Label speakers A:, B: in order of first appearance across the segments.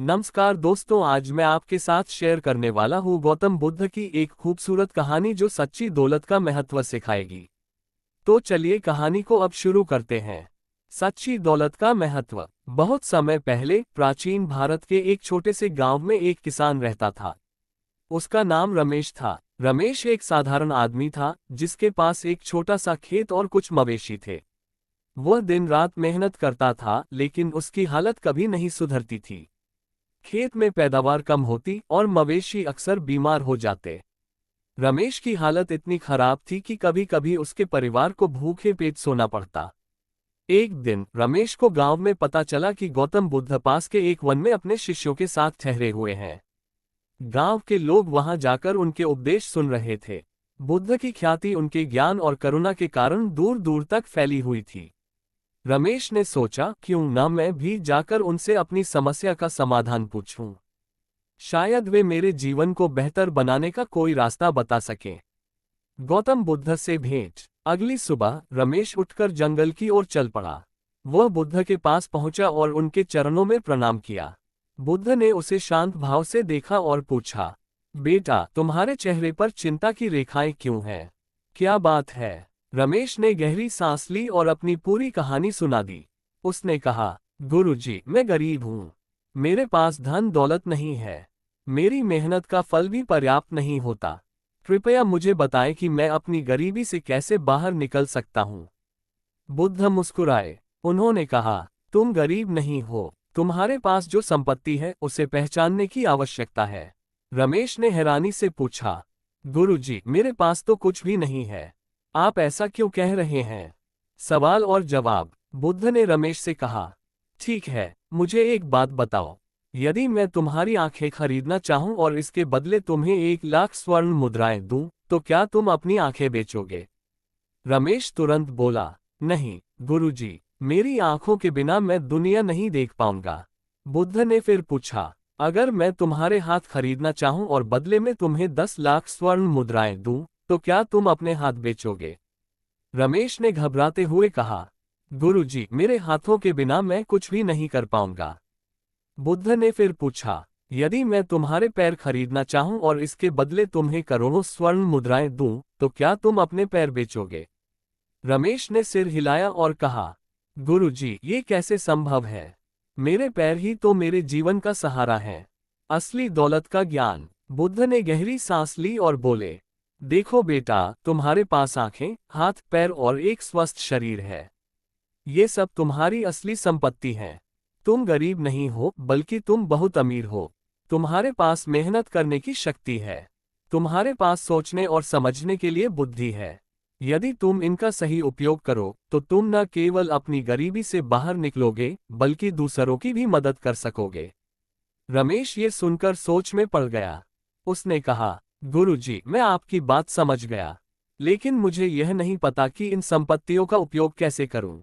A: नमस्कार दोस्तों, आज मैं आपके साथ शेयर करने वाला हूँ गौतम बुद्ध की एक खूबसूरत कहानी जो सच्ची दौलत का महत्व सिखाएगी। तो चलिए कहानी को अब शुरू करते हैं। सच्ची दौलत का महत्व। बहुत समय पहले प्राचीन भारत के एक छोटे से गांव में एक किसान रहता था। उसका नाम रमेश था। रमेश एक साधारण आदमी था जिसके पास एक छोटा सा खेत और कुछ मवेशी थे। वह दिन रात मेहनत करता था, लेकिन उसकी हालत कभी नहीं सुधरती थी। खेत में पैदावार कम होती और मवेशी अक्सर बीमार हो जाते। रमेश की हालत इतनी खराब थी कि कभी कभी उसके परिवार को भूखे पेट सोना पड़ता। एक दिन रमेश को गांव में पता चला कि गौतम बुद्ध पास के एक वन में अपने शिष्यों के साथ ठहरे हुए हैं। गांव के लोग वहां जाकर उनके उपदेश सुन रहे थे। बुद्ध की ख्याति उनके ज्ञान और करुणा के कारण दूर दूर तक फैली हुई थी। रमेश ने सोचा, क्यों न मैं भी जाकर उनसे अपनी समस्या का समाधान पूछूं। शायद वे मेरे जीवन को बेहतर बनाने का कोई रास्ता बता सकें। गौतम बुद्ध से भेंट। अगली सुबह रमेश उठकर जंगल की ओर चल पड़ा। वह बुद्ध के पास पहुंचा और उनके चरणों में प्रणाम किया। बुद्ध ने उसे शांत भाव से देखा और पूछा, बेटा, तुम्हारे चेहरे पर चिंता की रेखाएं क्यों हैं? क्या बात है? रमेश ने गहरी सांस ली और अपनी पूरी कहानी सुना दी। उसने कहा, गुरुजी, मैं गरीब हूँ। मेरे पास धन दौलत नहीं है। मेरी मेहनत का फल भी पर्याप्त नहीं होता। कृपया मुझे बताएं कि मैं अपनी गरीबी से कैसे बाहर निकल सकता हूँ। बुद्ध मुस्कुराए। उन्होंने कहा, तुम गरीब नहीं हो। तुम्हारे पास जो संपत्ति है उसे पहचानने की आवश्यकता है। रमेश ने हैरानी से पूछा, गुरुजी, मेरे पास तो कुछ भी नहीं है। आप ऐसा क्यों कह रहे हैं? सवाल और जवाब। बुद्ध ने रमेश से कहा, ठीक है, मुझे एक बात बताओ। यदि मैं तुम्हारी आंखें खरीदना चाहूं और इसके बदले तुम्हें 1 लाख स्वर्ण मुद्राएं दूं, तो क्या तुम अपनी आंखें बेचोगे? रमेश तुरंत बोला, नहीं गुरुजी, मेरी आंखों के बिना मैं दुनिया नहीं देख पाऊंगा। बुद्ध ने फिर पूछा, अगर मैं तुम्हारे हाथ खरीदना चाहूं और बदले में तुम्हें 10 लाख स्वर्ण मुद्राएं दूं, तो क्या तुम अपने हाथ बेचोगे? रमेश ने घबराते हुए कहा, गुरुजी, मेरे हाथों के बिना मैं कुछ भी नहीं कर पाऊंगा। बुद्ध ने फिर पूछा, यदि मैं तुम्हारे पैर खरीदना चाहूं और इसके बदले तुम्हें करोड़ों स्वर्ण मुद्राएं दूं, तो क्या तुम अपने पैर बेचोगे? रमेश ने सिर हिलाया और कहा, गुरुजी, ये कैसे संभव है? मेरे पैर ही तो मेरे जीवन का सहारा हैं। असली दौलत का ज्ञान। बुद्ध ने गहरी सांस ली और बोले, देखो बेटा, तुम्हारे पास आंखें, हाथ, पैर और एक स्वस्थ शरीर है। ये सब तुम्हारी असली संपत्ति है। तुम गरीब नहीं हो, बल्कि तुम बहुत अमीर हो। तुम्हारे पास मेहनत करने की शक्ति है। तुम्हारे पास सोचने और समझने के लिए बुद्धि है। यदि तुम इनका सही उपयोग करो, तो तुम न केवल अपनी गरीबी से बाहर निकलोगे, बल्कि दूसरों की भी मदद कर सकोगे। रमेश ये सुनकर सोच में पड़ गया। उसने कहा, गुरुजी, मैं आपकी बात समझ गया, लेकिन मुझे यह नहीं पता कि इन संपत्तियों का उपयोग कैसे करूं।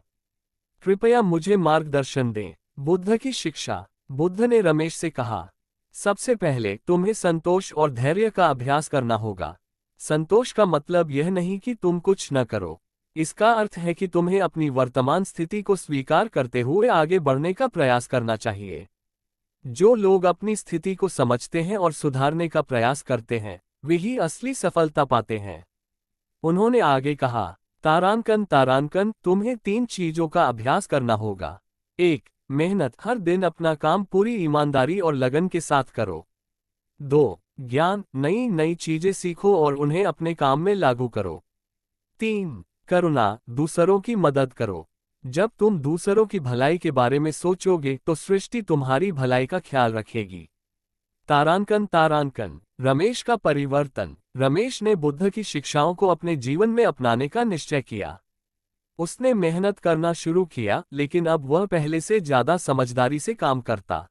A: कृपया मुझे मार्गदर्शन दें। बुद्ध की शिक्षा। बुद्ध ने रमेश से कहा, सबसे पहले तुम्हें संतोष और धैर्य का अभ्यास करना होगा। संतोष का मतलब यह नहीं कि तुम कुछ न करो। इसका अर्थ है कि तुम्हें अपनी वर्तमान स्थिति को स्वीकार करते हुए आगे बढ़ने का प्रयास करना चाहिए। जो लोग अपनी स्थिति को समझते हैं और सुधारने का प्रयास करते हैं, वे ही असली सफलता पाते हैं। उन्होंने आगे कहा, तारांकन तारांकन, तुम्हें 3 चीजों का अभ्यास करना होगा। 1. मेहनत, हर दिन अपना काम पूरी ईमानदारी और लगन के साथ करो। 2. ज्ञान, नई नई चीजें सीखो और उन्हें अपने काम में लागू करो। 3. करुणा, दूसरों की मदद करो। जब तुम दूसरों की भलाई के बारे में सोचोगे तो सृष्टि तुम्हारी भलाई का ख्याल रखेगी। तारांकन तारांकन। रमेश का परिवर्तन। रमेश ने बुद्ध की शिक्षाओं को अपने जीवन में अपनाने का निश्चय किया। उसने मेहनत करना शुरू किया, लेकिन अब वह पहले से ज्यादा समझदारी से काम करता।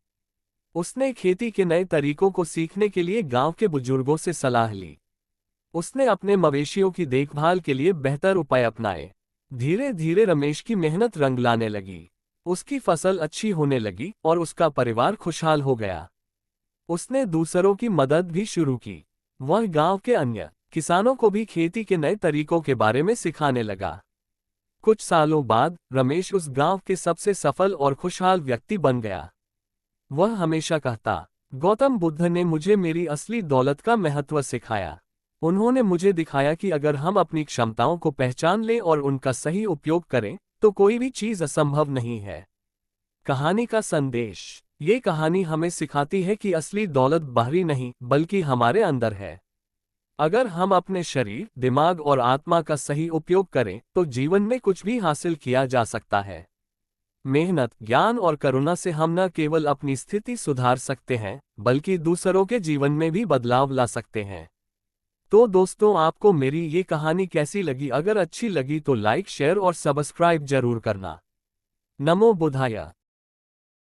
A: उसने खेती के नए तरीकों को सीखने के लिए गांव के बुजुर्गों से सलाह ली। उसने अपने मवेशियों की देखभाल के लिए बेहतर उपाय अपनाए। धीरे धीरे रमेश की मेहनत रंग लाने लगी। उसकी फसल अच्छी होने लगी और उसका परिवार खुशहाल हो गया। उसने दूसरों की मदद भी शुरू की। वह गांव के अन्य किसानों को भी खेती के नए तरीकों के बारे में सिखाने लगा। कुछ सालों बाद रमेश उस गांव के सबसे सफल और खुशहाल व्यक्ति बन गया। वह हमेशा कहता, गौतम बुद्ध ने मुझे मेरी असली दौलत का महत्व सिखाया। उन्होंने मुझे दिखाया कि अगर हम अपनी क्षमताओं को पहचान लें और उनका सही उपयोग करें, तो कोई भी चीज असंभव नहीं है। कहानी का संदेश। ये कहानी हमें सिखाती है कि असली दौलत बाहरी नहीं, बल्कि हमारे अंदर है। अगर हम अपने शरीर, दिमाग और आत्मा का सही उपयोग करें, तो जीवन में कुछ भी हासिल किया जा सकता है। मेहनत, ज्ञान और करुणा से हम न केवल अपनी स्थिति सुधार सकते हैं, बल्कि दूसरों के जीवन में भी बदलाव ला सकते हैं। तो दोस्तों, आपको मेरी ये कहानी कैसी लगी? अगर अच्छी लगी तो लाइक, शेयर और सब्सक्राइब जरूर करना। नमो बुद्धाय।